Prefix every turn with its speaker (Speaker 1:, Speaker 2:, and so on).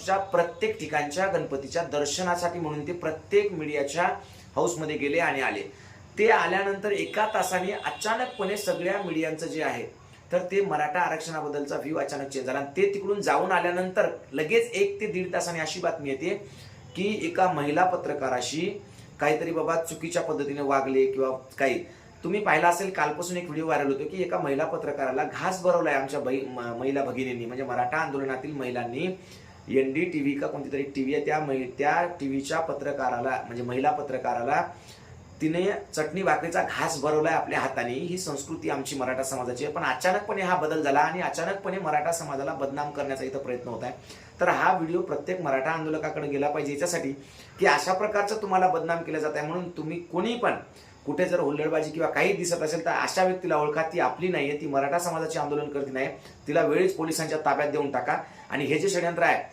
Speaker 1: महाराष्ट्राच्या प्रत्येक ठिकाणच्या गणपतीच्या दर्शनासाठी म्हणून ते प्रत्येक मीडियाच्या हाऊसमध्ये गेले आणि आले. ते आल्यानंतर एका तासाने अचानकपणे सगळ्या मीडियांचं जे आहे तर ते मराठा आरक्षणाबद्दलचा व्ह्यू अचानक चेंज झाला. ते तिकडून जाऊन आल्यानंतर लगेच 1 ते 1.5 तासाने अशी बातमी येते की एका महिला पत्रकाराशी काहीतरी बाबा चुकीच्या पद्धतीने वागले किंवा काही. तुम्ही पाहिला असेल, कालपासून एक व्हिडिओ व्हायरल होतो की एका महिला पत्रकाराला घास भरवलाय आमच्या महिला भगिनींनी, म्हणजे मराठा आंदोलनातील महिलांनी. NDTV का कोणती तरी टीव्ही आहे, त्या टीव्हीच्या पत्रकाराला म्हणजे महिला पत्रकाराला तिने चटणी भाकरीचा घास भरवलाय आपल्या हाताने. ही संस्कृती आमची मराठा समाजाची आहे. पण अचानकपणे हा बदल झाला आणि अचानकपणे मराठा समाजाला बदनाम करण्याचा इथं प्रयत्न होत आहे. तर हा व्हिडिओ प्रत्येक मराठा आंदोलकाकडे गेला पाहिजे याच्यासाठी की अशा प्रकारचं तुम्हाला बदनाम केलं जात आहे म्हणून तुम्ही कोणी पण कुठे जर हुल्लडबाजी किंवा काही दिसत असेल तर अशा व्यक्तीला ओळखा. ती आपली नाहीये, ती मराठा समाजाची आंदोलन करते नाही. तिला वेळीच पोलिसांच्या ताब्यात देऊन टाका. आणि हे जे षडयंत्र आहे